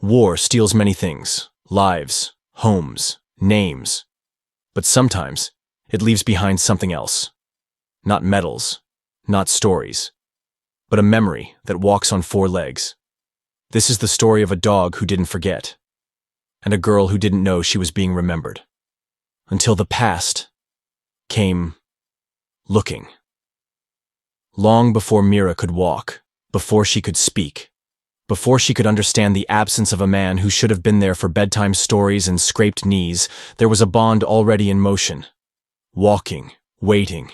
War steals many things: lives, homes, names. But sometimes it leaves behind something else. Not medals, not stories, but a memory that walks on four legs. This is the story of a dog who didn't forget, and a girl who didn't know she was being remembered. Until the past came looking. Long before Mira could walk, before she could speak, before she could understand the absence of a man who should have been there for bedtime stories and scraped knees, there was a bond already in motion. Walking, waiting,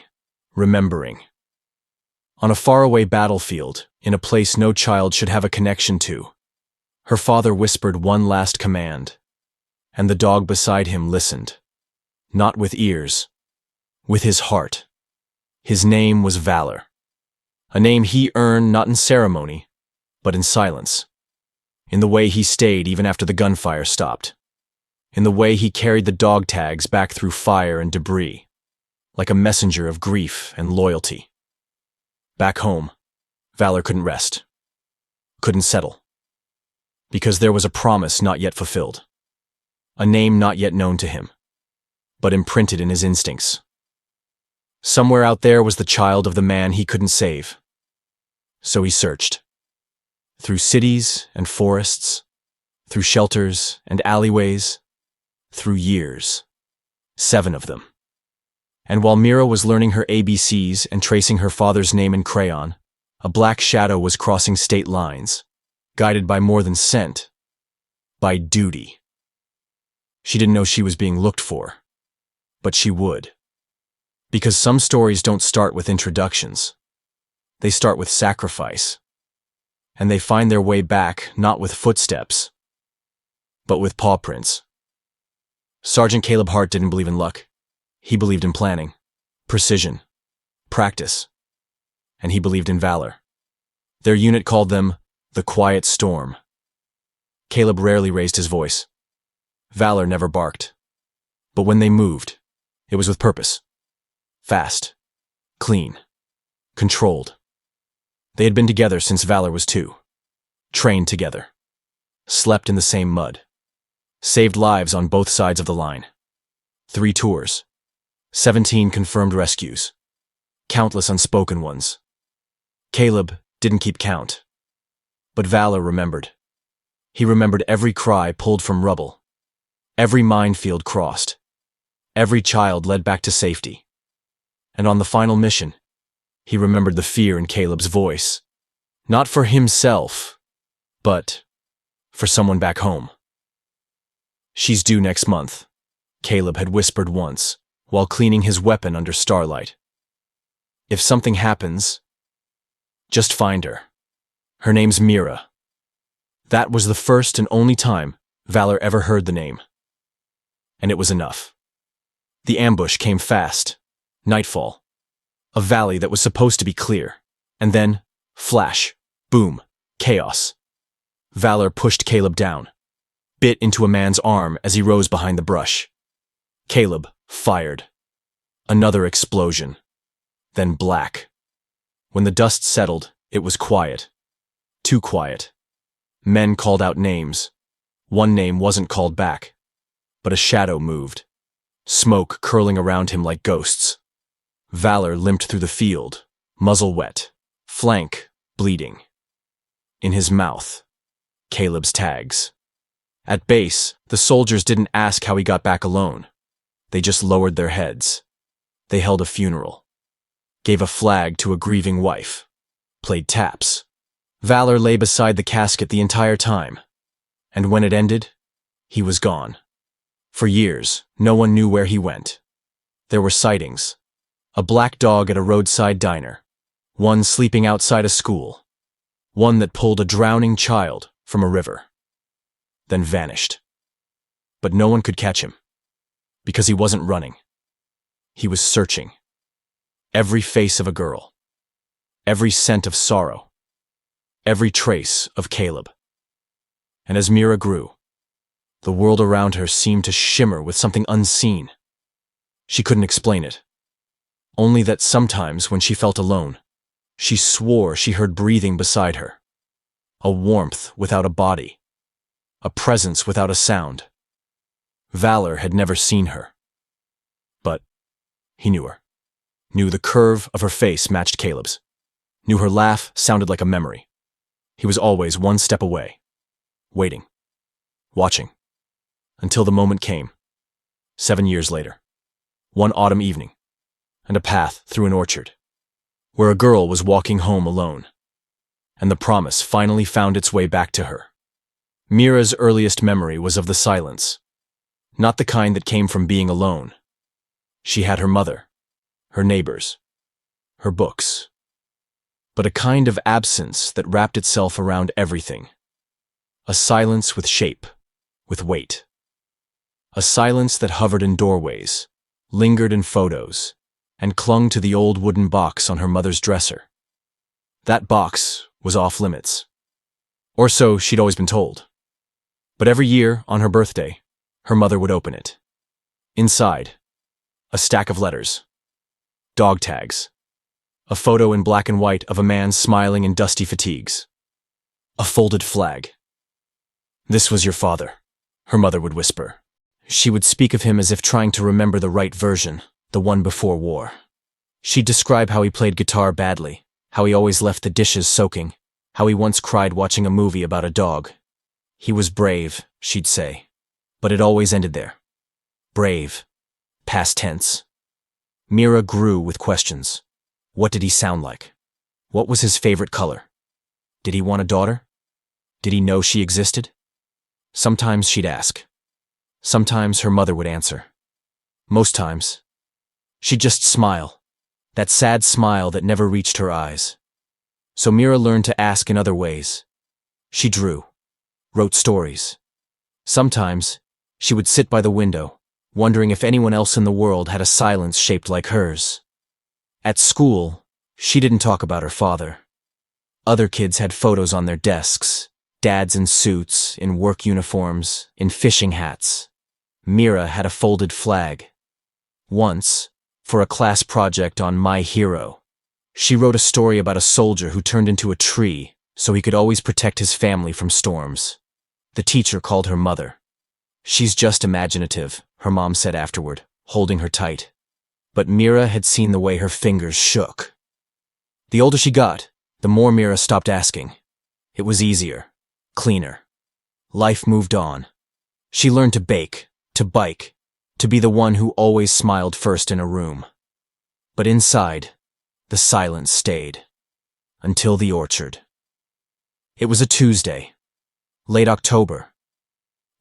remembering. On a faraway battlefield, in a place no child should have a connection to, her father whispered one last command, and the dog beside him listened. Not with ears, with his heart. His name was Valor. A name he earned not in ceremony, but in silence. In the way he stayed even after the gunfire stopped. In the way he carried the dog tags back through fire and debris, like a messenger of grief and loyalty. Back home, Valor couldn't rest, couldn't settle. Because there was a promise not yet fulfilled. A name not yet known to him, but imprinted in his instincts. Somewhere out there was the child of the man he couldn't save. So he searched. Through cities and forests, through shelters and alleyways, through years. 7 of them. And while Mira was learning her ABCs and tracing her father's name in crayon, a black shadow was crossing state lines, guided by more than scent, by duty. She didn't know she was being looked for, but she would. Because some stories don't start with introductions. They start with sacrifice. And they find their way back not with footsteps, but with paw prints. Sergeant Caleb Hart didn't believe in luck. He believed in planning, precision, practice, and he believed in valor. Their unit called them the Quiet Storm. Caleb rarely raised his voice. Valor never barked. But when they moved, it was with purpose. Fast, clean, controlled. They had been together since Valor was 2. Trained together. Slept in the same mud. Saved lives on both sides of the line. 3 tours. 17 confirmed rescues. Countless unspoken ones. Caleb didn't keep count. But Valor remembered. He remembered every cry pulled from rubble. Every minefield crossed. Every child led back to safety. And on the final mission, he remembered the fear in Caleb's voice. Not for himself, but for someone back home. "She's due next month," Caleb had whispered once, while cleaning his weapon under starlight. "If something happens, just find her. Her name's Mira." That was the first and only time Valor ever heard the name. And it was enough. The ambush came fast. Nightfall. A valley that was supposed to be clear. And then, flash, boom, chaos. Valor pushed Caleb down, bit into a man's arm as he rose behind the brush. Caleb fired. Another explosion. Then black. When the dust settled, it was quiet. Too quiet. Men called out names. One name wasn't called back, but a shadow moved. Smoke curling around him like ghosts. Valor limped through the field, muzzle wet, flank bleeding. In his mouth, Caleb's tags. At base, the soldiers didn't ask how he got back alone. They just lowered their heads. They held a funeral. Gave a flag to a grieving wife. Played taps. Valor lay beside the casket the entire time. And when it ended, he was gone. For years, no one knew where he went. There were sightings. A black dog at a roadside diner. One sleeping outside a school. One that pulled a drowning child from a river. Then vanished. But no one could catch him. Because he wasn't running. He was searching. Every face of a girl. Every scent of sorrow. Every trace of Caleb. And as Mira grew, the world around her seemed to shimmer with something unseen. She couldn't explain it. Only that sometimes when she felt alone, she swore she heard breathing beside her. A warmth without a body. a presence without a sound. Valor had never seen her. But he knew her. Knew the curve of her face matched Caleb's. Knew her laugh sounded like a memory. He was always one step away. Waiting. Watching. Until the moment came. 7 years later. One autumn evening. And a path through an orchard. Where a girl was walking home alone. And the promise finally found its way back to her. Mira's earliest memory was of the silence. Not the kind that came from being alone. She had her mother, her neighbors, her books. But a kind of absence that wrapped itself around everything. A silence with shape, with weight. A silence that hovered in doorways, lingered in photos, and clung to the old wooden box on her mother's dresser. That box was off limits. Or so she'd always been told. But every year, on her birthday, her mother would open it. Inside, a stack of letters. Dog tags. A photo in black and white of a man smiling in dusty fatigues. A folded flag. "This was your father," her mother would whisper. She would speak of him as if trying to remember the right version, the one before war. She'd describe how he played guitar badly, how he always left the dishes soaking, how he once cried watching a movie about a dog. He was brave, she'd say, but it always ended there. Brave. Past tense. Mira grew with questions. What did he sound like? What was his favorite color? Did he want a daughter? Did he know she existed? Sometimes she'd ask. Sometimes her mother would answer. Most times, she'd just smile, that sad smile that never reached her eyes. So Mira learned to ask in other ways. She drew, wrote stories. Sometimes, she would sit by the window, wondering if anyone else in the world had a silence shaped like hers. At school, she didn't talk about her father. Other kids had photos on their desks, dads in suits, in work uniforms, in fishing hats. Mira had a folded flag. Once, for a class project on My Hero, she wrote a story about a soldier who turned into a tree so he could always protect his family from storms. The teacher called her mother. "She's just imaginative," her mom said afterward, holding her tight. But Mira had seen the way her fingers shook. The older she got, the more Mira stopped asking. It was easier, cleaner. Life moved on. She learned to bake, to bike, to be the one who always smiled first in a room. But inside, the silence stayed. Until the orchard. It was a Tuesday. Late October.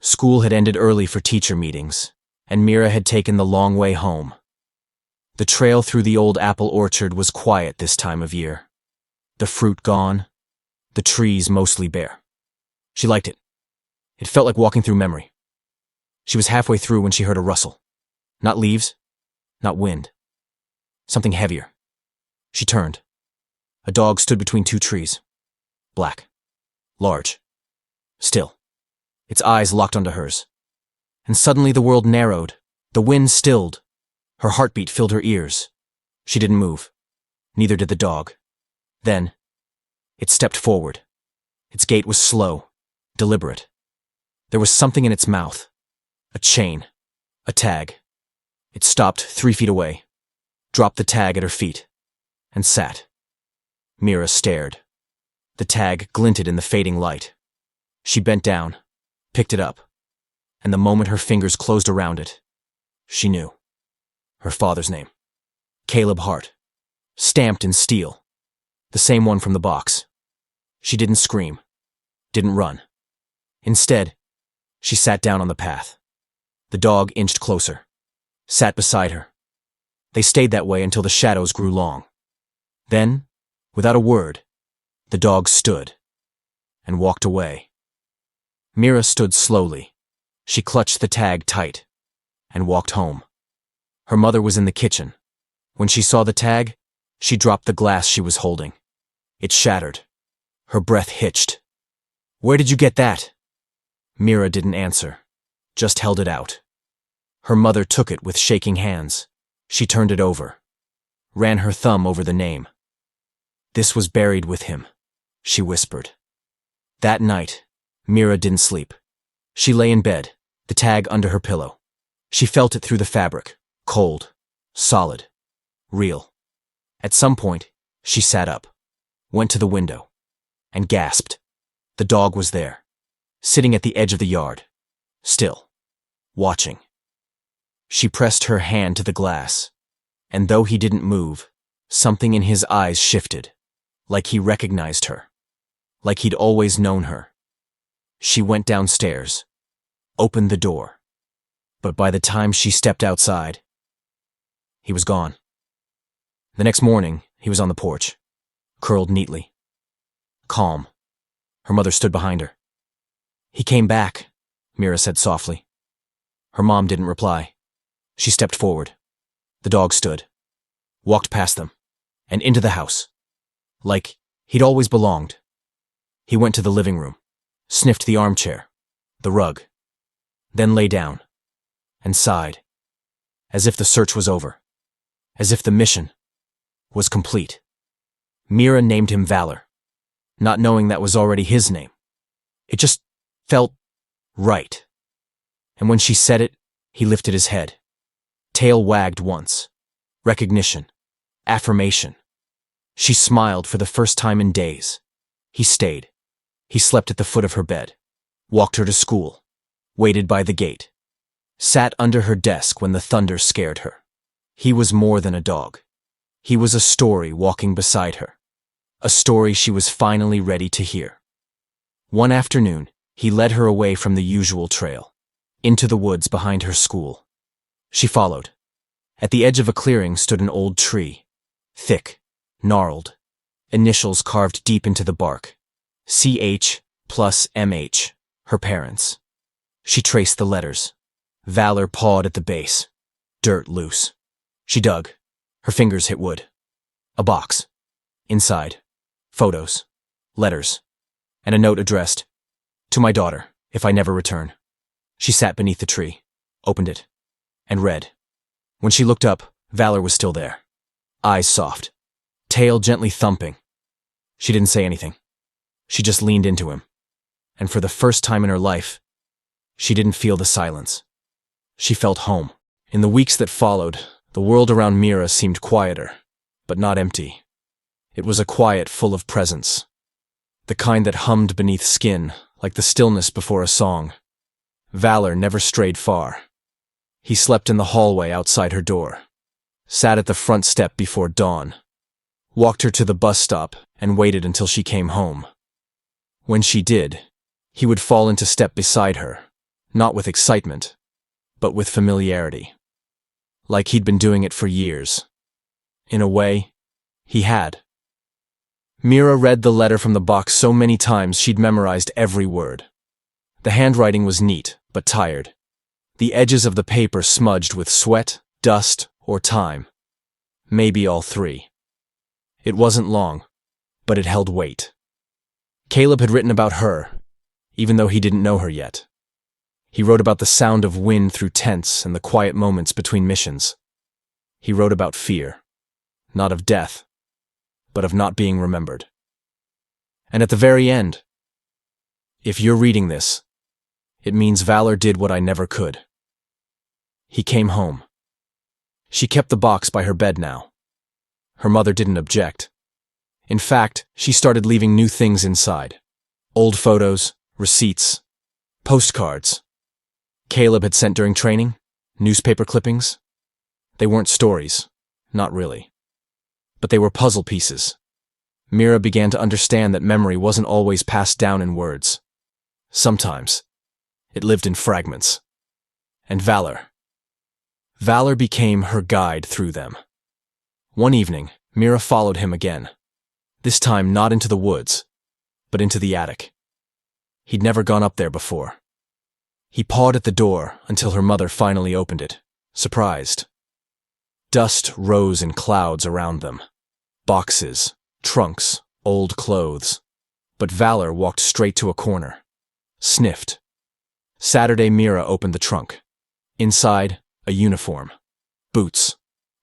School had ended early for teacher meetings, and Mira had taken the long way home. The trail through the old apple orchard was quiet this time of year. The fruit gone, the trees mostly bare. She liked it. It felt like walking through memory. She was halfway through when she heard a rustle. Not leaves, not wind. Something heavier. She turned. A dog stood between two trees. Black. Large. Still. Its eyes locked onto hers. And suddenly the world narrowed. The wind stilled. Her heartbeat filled her ears. She didn't move. Neither did the dog. Then, it stepped forward. Its gait was slow, deliberate. There was something in its mouth. A chain. A tag. It stopped 3 feet away, dropped the tag at her feet, and sat. Mira stared. The tag glinted in the fading light. She bent down, picked it up, and the moment her fingers closed around it, she knew. Her father's name. Caleb Hart. Stamped in steel. The same one from the box. She didn't scream. Didn't run. Instead, she sat down on the path. The dog inched closer. Sat beside her. They stayed that way until the shadows grew long. Then, without a word, the dog stood and walked away. Mira stood slowly. She clutched the tag tight and walked home. Her mother was in the kitchen. When she saw the tag, she dropped the glass she was holding. It shattered. Her breath hitched. "Where did you get that?" Mira didn't answer, just held it out. Her mother took it with shaking hands. She turned it over, ran her thumb over the name. "This was buried with him," she whispered. That night, Mira didn't sleep. She lay in bed, the tag under her pillow. She felt it through the fabric, cold, solid, real. At some point, she sat up, went to the window, and gasped. The dog was there, sitting at the edge of the yard, still, watching. She pressed her hand to the glass, and though he didn't move, something in his eyes shifted, like he recognized her, like he'd always known her. She went downstairs, opened the door, but by the time she stepped outside, he was gone. The next morning, he was on the porch, curled neatly, calm. Her mother stood behind her. "He came back," Mira said softly. Her mom didn't reply. She stepped forward. The dog stood, walked past them, and into the house, like he'd always belonged. He went to the living room, sniffed the armchair, the rug, then lay down, and sighed, as if the search was over, as if the mission was complete. Mira named him Valor, not knowing that was already his name. It just felt right. And when she said it, he lifted his head. Tail wagged once. Recognition. Affirmation. She smiled for the first time in days. He stayed. He slept at the foot of her bed, walked her to school, waited by the gate, sat under her desk when the thunder scared her. He was more than a dog. He was a story walking beside her, a story she was finally ready to hear. One afternoon, he led her away from the usual trail, into the woods behind her school. She followed. At the edge of a clearing stood an old tree, thick, gnarled, initials carved deep into the bark. CH plus MH, her parents. She traced the letters. Valor pawed at the base, dirt loose. She dug. Her fingers hit wood. A box. Inside, photos, letters, and a note addressed, "To my daughter, if I never return." She sat beneath the tree, opened it, and read. When she looked up, Valor was still there. Eyes soft, tail gently thumping. She didn't say anything. She just leaned into him. And for the first time in her life, she didn't feel the silence. She felt home. In the weeks that followed, the world around Mira seemed quieter, but not empty. It was a quiet full of presence, the kind that hummed beneath skin, like the stillness before a song. Valor never strayed far. He slept in the hallway outside her door, sat at the front step before dawn, walked her to the bus stop, and waited until she came home. When she did, he would fall into step beside her, not with excitement, but with familiarity. Like he'd been doing it for years. In a way, he had. Mira read the letter from the box so many times she'd memorized every word. The handwriting was neat, but tired. The edges of the paper smudged with sweat, dust, or time. Maybe all three. It wasn't long, but it held weight. Caleb had written about her, even though he didn't know her yet. He wrote about the sound of wind through tents and the quiet moments between missions. He wrote about fear, not of death, but of not being remembered. And at the very end, if you're reading this, it means Valor did what I never could. He came home. She kept the box by her bed now. Her mother didn't object. In fact, she started leaving new things inside. Old photos, receipts, postcards. Caleb had sent during training, newspaper clippings. They weren't stories, not really. But they were puzzle pieces. Mira began to understand that memory wasn't always passed down in words. Sometimes, it lived in fragments. And Valor became her guide through them. One evening, Mira followed him again. This time not into the woods, but into the attic. He'd never gone up there before. He pawed at the door until her mother finally opened it, surprised. Dust rose in clouds around them. Boxes, trunks, old clothes. But Valor walked straight to a corner, sniffed. Saturday, Mira opened the trunk. Inside, a uniform, boots,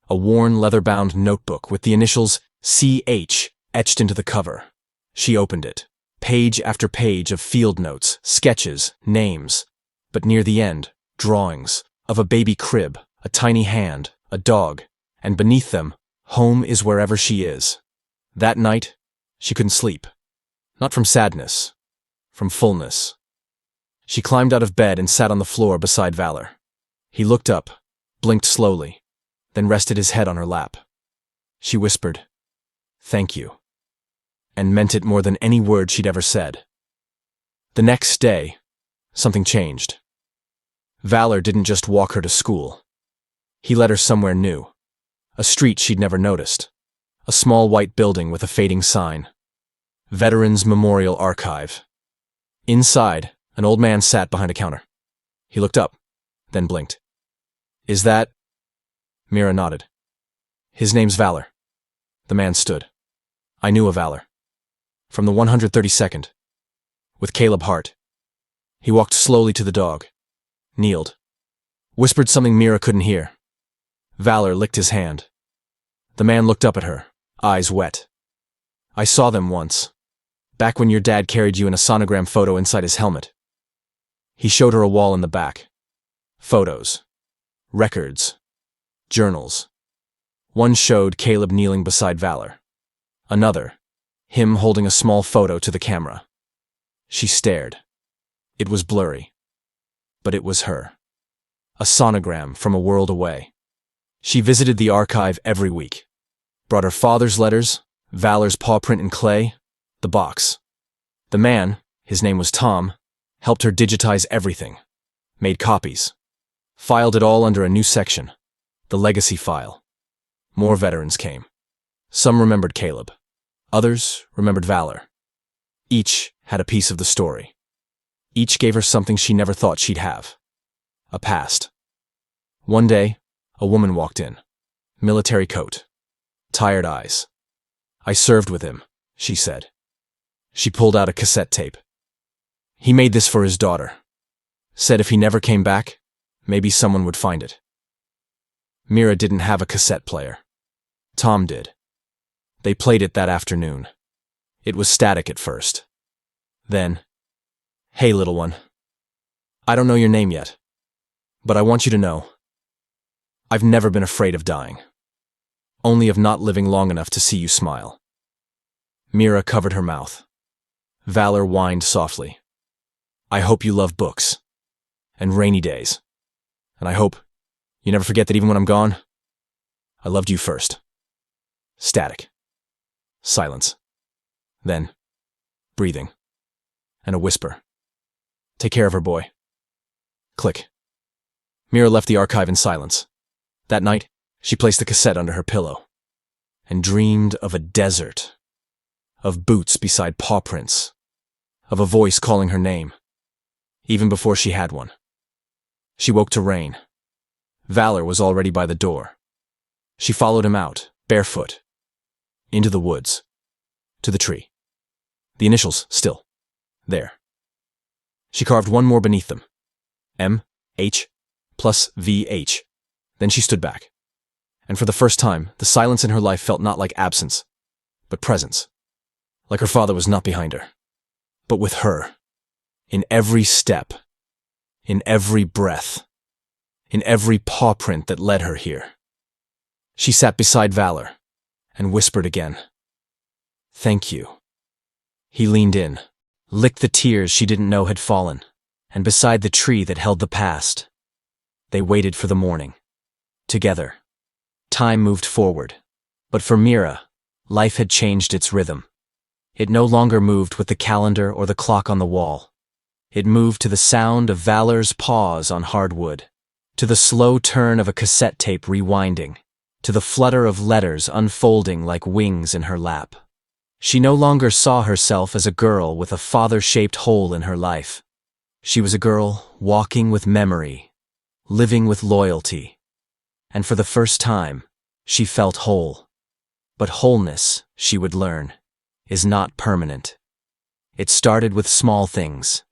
a worn leather-bound notebook with the initials CH etched into the cover. She opened it. Page after page of field notes, sketches, names. But near the end, drawings of a baby crib, a tiny hand, a dog, and beneath them, home is wherever she is. That night, she couldn't sleep. Not from sadness, from fullness. She climbed out of bed and sat on the floor beside Valor. He looked up, blinked slowly, then rested his head on her lap. She whispered, "Thank you," and meant it more than any word she'd ever said. The next day, something changed. Valor didn't just walk her to school. He led her somewhere new. A street she'd never noticed. A small white building with a fading sign. Veterans Memorial Archive. Inside, an old man sat behind a counter. He looked up, then blinked. "Is that?" Mira nodded. "His name's Valor." The man stood. I knew a Valor. From the 132nd. With Caleb Hart. He walked slowly to the dog. Kneeled. Whispered something Mira couldn't hear. Valor licked his hand. The man looked up at her, eyes wet. "I saw them once. Back when your dad carried you in a sonogram photo inside his helmet." He showed her a wall in the back. Photos. Records. Journals. One showed Caleb kneeling beside Valor. Another, him holding a small photo to the camera. She stared. It was blurry. But it was her. A sonogram from a world away. She visited the archive every week. Brought her father's letters, Valor's paw print in clay, the box. The man, his name was Tom, helped her digitize everything. Made copies. Filed it all under a new section. The legacy file. More veterans came. Some remembered Caleb. Others remembered Valor. Each had a piece of the story. Each gave her something she never thought she'd have. A past. One day, a woman walked in. Military coat. Tired eyes. "I served with him," she said. She pulled out a cassette tape. He made this for his daughter. Said if he never came back, maybe someone would find it. Mira didn't have a cassette player. Tom did. They played it that afternoon. It was static at first. Then, "Hey, little one. I don't know your name yet, but I want you to know, I've never been afraid of dying. Only of not living long enough to see you smile." Mira covered her mouth. Valor whined softly. "I hope you love books. And rainy days. And I hope you never forget that even when I'm gone, I loved you first." Static. Silence. Then, breathing. And a whisper. "Take care of her, boy." Click. Mira left the archive in silence. That night, she placed the cassette under her pillow and dreamed of a desert, of boots beside paw prints, of a voice calling her name, even before she had one. She woke to rain. Valor was already by the door. She followed him out, barefoot, into the woods, to the tree. The initials still there. She carved one more beneath them. M.H. plus V.H. Then she stood back. And for the first time, the silence in her life felt not like absence, but presence. Like her father was not behind her, but with her. In every step. In every breath. In every paw print that led her here. She sat beside Valor and whispered again. "Thank you." He leaned in, licked the tears she didn't know had fallen, and beside the tree that held the past, they waited for the morning. Together. Time moved forward, but for Mira, life had changed its rhythm. It no longer moved with the calendar or the clock on the wall. It moved to the sound of Valor's paws on hardwood, to the slow turn of a cassette tape rewinding, to the flutter of letters unfolding like wings in her lap. She no longer saw herself as a girl with a father-shaped hole in her life. She was a girl walking with memory, living with loyalty. And for the first time, she felt whole. But wholeness, she would learn, is not permanent. It started with small things.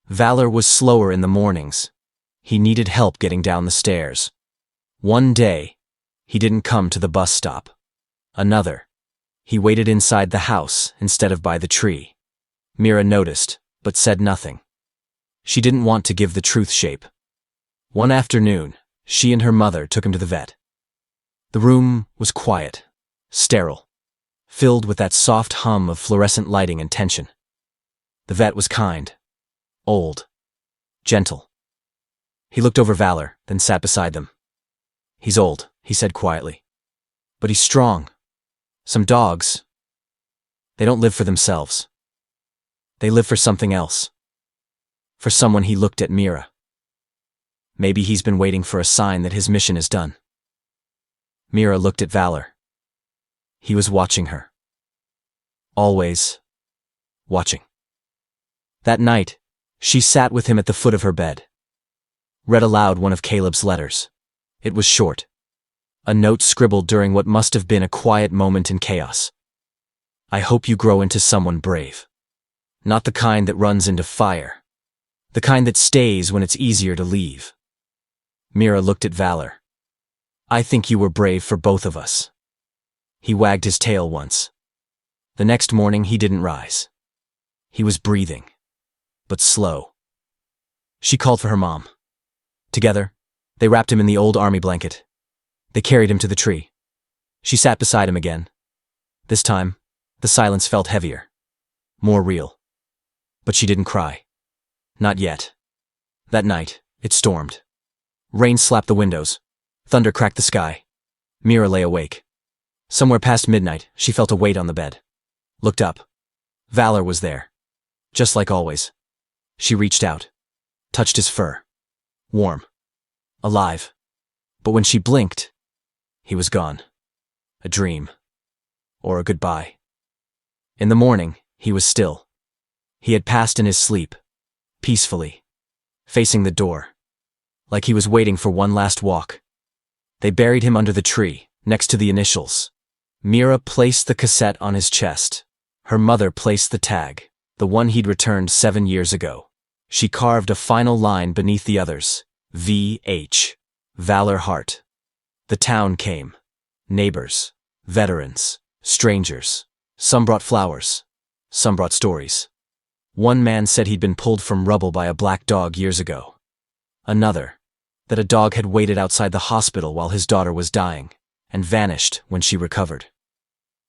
Valor was slower in the mornings. He needed help getting down the stairs. One day, he didn't come to the bus stop. Another, he waited inside the house instead of by the tree. Mira noticed, but said nothing. She didn't want to give the truth shape. One afternoon, she and her mother took him to the vet. The room was quiet, sterile, filled with that soft hum of fluorescent lighting and tension. The vet was kind, old, gentle. He looked over Valor, then sat beside them. "He's old," he said quietly. "But he's strong. Some dogs, they don't live for themselves. They live for something else. For someone." He looked at Mira. "Maybe he's been waiting for a sign that his mission is done." Mira looked at Valor. He was watching her. Always watching. That night, she sat with him at the foot of her bed. Read aloud one of Caleb's letters. It was short. A note scribbled during what must have been a quiet moment in chaos. "I hope you grow into someone brave. Not the kind that runs into fire. The kind that stays when it's easier to leave." Mira looked at Valor. "I think you were brave for both of us." He wagged his tail once. The next morning he didn't rise. He was breathing, but slow. She called for her mom. Together, they wrapped him in the old army blanket. They carried him to the tree. She sat beside him again. This time, the silence felt heavier, more real. But she didn't cry. Not yet. That night, it stormed. Rain slapped the windows. Thunder cracked the sky. Mira lay awake. Somewhere past midnight, she felt a weight on the bed. Looked up. Valor was there. Just like always. She reached out. Touched his fur. Warm. Alive. But when she blinked, he was gone. A dream. Or a goodbye. In the morning, he was still. He had passed in his sleep. Peacefully. Facing the door. Like he was waiting for one last walk. They buried him under the tree, next to the initials. Mira placed the cassette on his chest. Her mother placed the tag, the one he'd returned 7 years ago. She carved a final line beneath the others. V.H. Valor Hart. The town came. Neighbors. Veterans. Strangers. Some brought flowers. Some brought stories. One man said he'd been pulled from rubble by a black dog years ago. Another, that a dog had waited outside the hospital while his daughter was dying, and vanished when she recovered.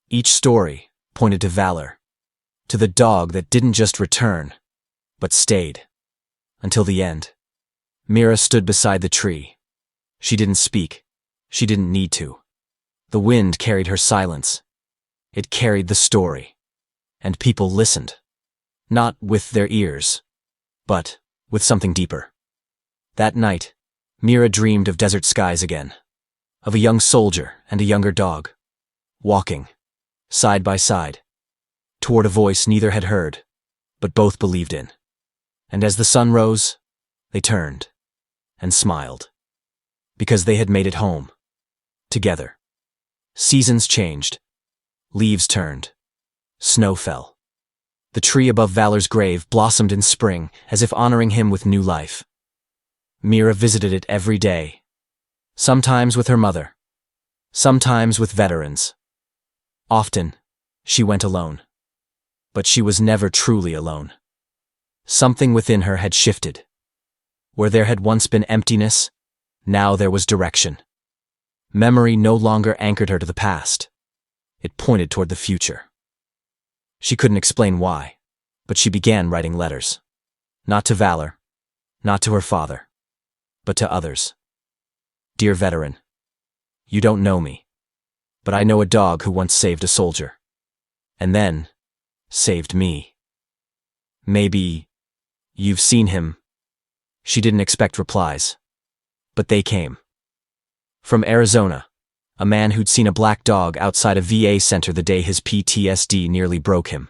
Each story pointed to Valor, to the dog that didn't just return, but stayed. Until the end. Mira stood beside the tree. She didn't speak. She didn't need to. The wind carried her silence. It carried the story. And people listened. Not with their ears, but with something deeper. That night, Mira dreamed of desert skies again. Of a young soldier and a younger dog. Walking, side by side, toward a voice neither had heard, but both believed in. And as the sun rose, they turned and smiled. Because they had made it home. Together. Seasons changed. Leaves turned. Snow fell. The tree above Valor's grave blossomed in spring, as if honoring him with new life. Mira visited it every day. Sometimes with her mother. Sometimes with veterans. Often, she went alone. But she was never truly alone. Something within her had shifted. Where there had once been emptiness, now there was direction. Memory no longer anchored her to the past. It pointed toward the future. She couldn't explain why, but she began writing letters. Not to Valor, not to her father, but to others. Dear veteran, you don't know me, but I know a dog who once saved a soldier. And then, saved me. Maybe you've seen him. She didn't expect replies, but they came. From Arizona, a man who'd seen a black dog outside a VA center the day his PTSD nearly broke him.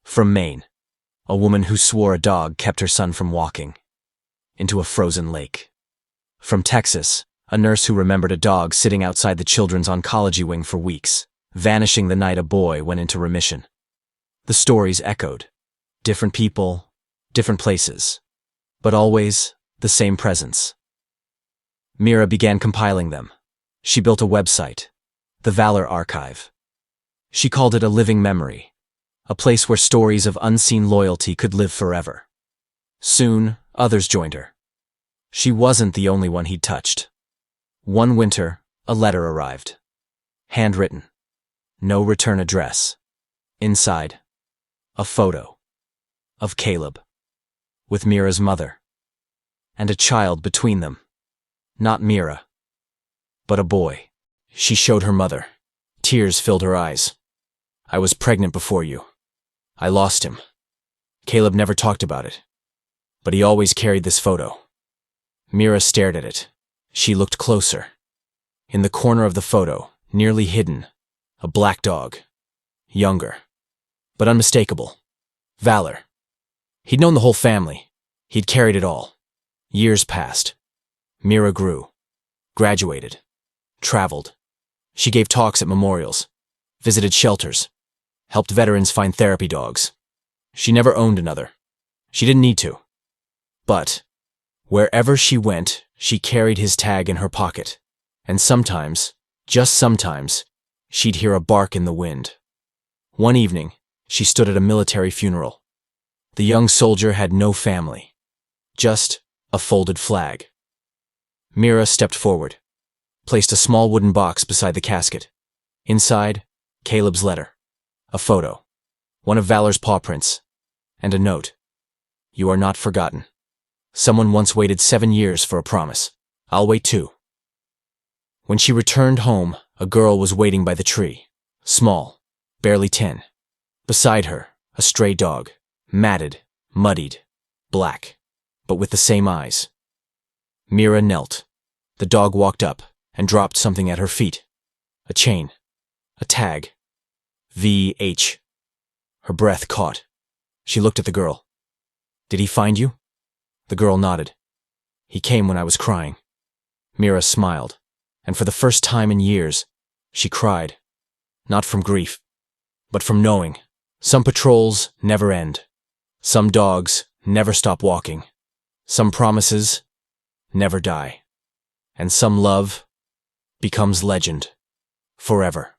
From Maine, a woman who swore a dog kept her son from walking into a frozen lake. From Texas, a nurse who remembered a dog sitting outside the children's oncology wing for weeks, vanishing the night a boy went into remission. The stories echoed. Different people, different places, but always the same presence. Mira began compiling them. She built a website, the Valor Archive. She called it a living memory, a place where stories of unseen loyalty could live forever. Soon, Others joined her. She wasn't the only one he'd touched. One winter, a letter arrived. Handwritten. No return address. Inside, a photo of Caleb with Mira's mother and a child between them. Not Mira, but a boy. She showed her mother. Tears filled her eyes. I was pregnant before you. I lost him. Caleb never talked about it, but he always carried this photo. Mira stared at it. She looked closer. In the corner of the photo, nearly hidden, a black dog. Younger, but unmistakable. Valor. He'd known the whole family. He'd carried it all. Years passed. Mira grew, graduated, traveled. She gave talks at memorials, visited shelters, helped veterans find therapy dogs. She never owned another. She didn't need to. But wherever she went, she carried his tag in her pocket. And sometimes, just sometimes, she'd hear a bark in the wind. One evening, she stood at a military funeral. The young soldier had no family, just a folded flag. Mira stepped forward, placed a small wooden box beside the casket. Inside, Caleb's letter, a photo, one of Valor's paw prints, and a note. You are not forgotten. Someone once waited 7 years for a promise. I'll wait too. When she returned home, a girl was waiting by the tree, small, barely 10. Beside her, a stray dog, matted, muddied, black, but with the same eyes. Mira knelt. The dog walked up and dropped something at her feet. A chain. A tag. VH. Her breath caught. She looked at the girl. Did he find you? The girl nodded. He came when I was crying. Mira smiled, and for the first time in years, she cried. Not from grief, but from knowing. Some patrols never end. Some dogs never stop walking. Some promises never die. And some love becomes legend forever.